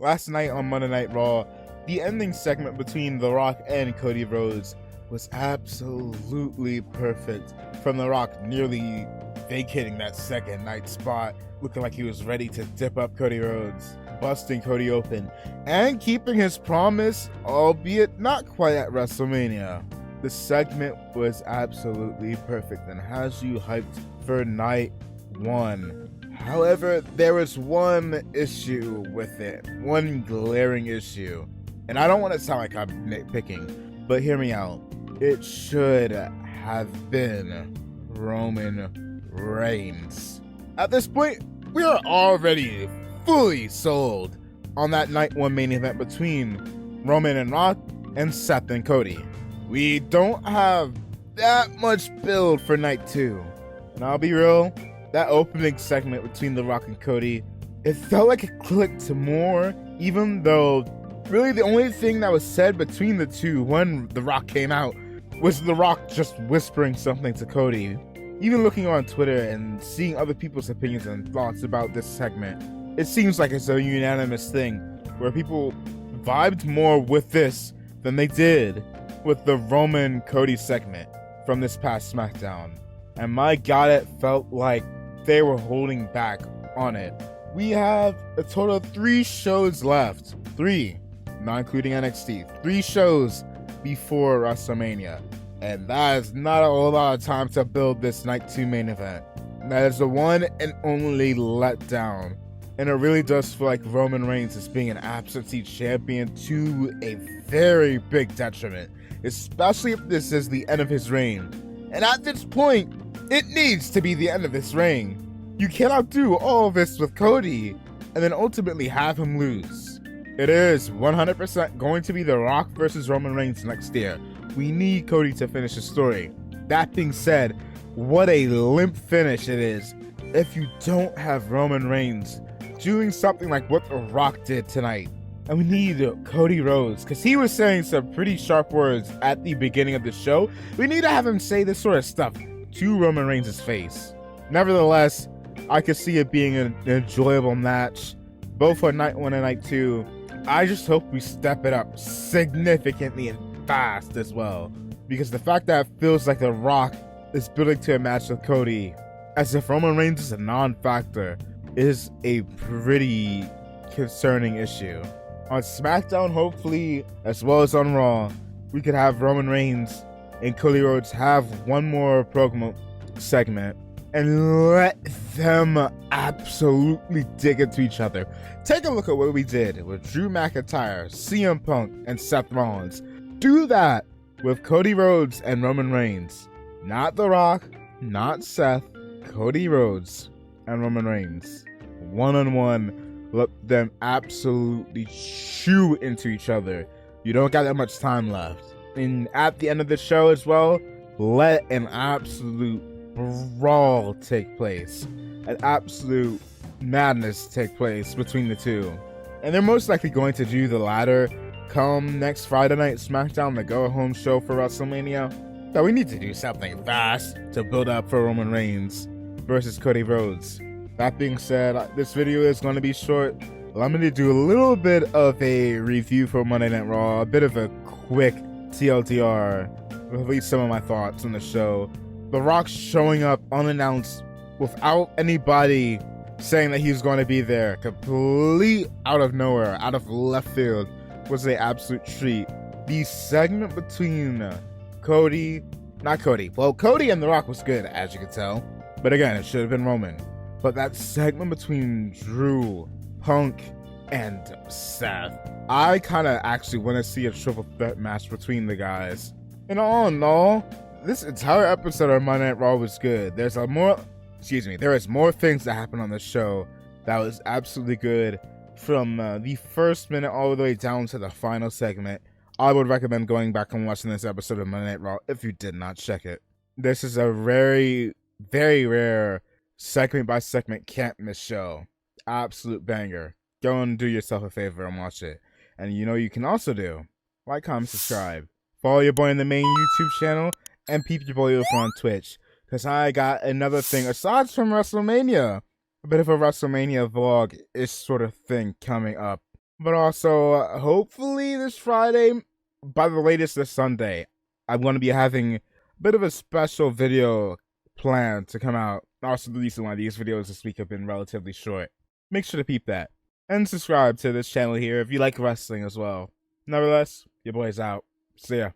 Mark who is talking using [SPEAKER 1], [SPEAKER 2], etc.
[SPEAKER 1] Last night on Monday Night Raw, the ending segment between The Rock and Cody Rhodes was absolutely perfect. From The Rock nearly vacating that second night spot, looking like he was ready to dip up Cody Rhodes, busting Cody open, and keeping his promise, albeit not quite at WrestleMania. The segment was absolutely perfect and has you hyped for night one. However, there was one issue with it, one glaring issue. And I don't want to sound like I'm nitpicking, but hear me out. It should have been Roman Reigns. At this point, we are already fully sold on that night one main event between Roman and Rock and Seth and Cody. We don't have that much build for night two. And I'll be real, that opening segment between The Rock and Cody, it felt like it clicked more, even though really the only thing that was said between the two when The Rock came out was The Rock just whispering something to Cody. Even looking on Twitter and seeing other people's opinions and thoughts about this segment, it seems like it's a unanimous thing where people vibed more with this than they did with the Roman Cody segment from this past SmackDown. And my god, it felt like they were holding back on it. We have a total of 3 shows left. 3, not including NXT. 3 shows before WrestleMania. And that is not a whole lot of time to build this night 2 main event. That is the one and only letdown. And it really does feel like Roman Reigns is being an absentee champion to a very big detriment, especially if this is the end of his reign. And at this point, it needs to be the end of his reign. You cannot do all of this with Cody and then ultimately have him lose. It is 100% going to be The Rock versus Roman Reigns next year. We need Cody to finish the story. That being said, what a limp finish it is if you don't have Roman Reigns doing something like what The Rock did tonight. And we need Cody Rhodes, because he was saying some pretty sharp words at the beginning of the show. We need to have him say this sort of stuff to Roman Reigns' face. Nevertheless, I could see it being an enjoyable match, both for night 1 and night 2. I just hope we step it up significantly and fast as well, because the fact that it feels like The Rock is building to a match with Cody as if Roman Reigns is a non-factor is a pretty concerning issue. On SmackDown, hopefully, as well as on Raw, we could have Roman Reigns and Cody Rhodes have one more promo segment and let them absolutely dig into each other. Take a look at what we did with Drew McIntyre, CM Punk, and Seth Rollins. Do that with Cody Rhodes and Roman Reigns. Not The Rock, not Seth, Cody Rhodes and Roman Reigns. One-on-one, let them absolutely chew into each other. You don't got that much time left. And at the end of the show as well, let an absolute brawl take place. An absolute madness take place between the two. And they're most likely going to do the latter come next Friday night SmackDown, the go-home show for WrestleMania. But we need to do something fast to build up for Roman Reigns versus Cody Rhodes. That being said, this video is going to be short. Allow me to do a little bit of a review for Monday Night Raw, a bit of a quick TLDR, with at least some of my thoughts on the show. The Rock showing up unannounced without anybody saying that he's going to be there, complete out of nowhere, out of left field, was an absolute treat. The segment between Cody and The Rock was good, as you can tell. But again, it should have been Roman. But that segment between Drew, Punk, and Seth, I kind of actually want to see a triple threat match between the guys. And all in all, this entire episode of Monday Night Raw was good. There is more things that happened on the show that was absolutely good. From the first minute all the way down to the final segment, I would recommend going back and watching this episode of Monday Night Raw if you did not check it. This is a very, very rare segment by segment can't miss show. Absolute banger. Go and do yourself a favor and watch it. And you know you can also do like, comment, subscribe. Follow your boy in the main YouTube channel and peep your boy over on Twitch. Because I got another thing aside from WrestleMania. A bit of a WrestleMania vlog-ish sort of thing coming up. But also, hopefully this Friday, by the latest this Sunday, I'm going to be having a bit of a special video planned to come out. Also, the reason why these videos this week have been relatively short. Make sure to peep that. And subscribe to this channel here if you like wrestling as well. Nevertheless, your boy's out. See ya.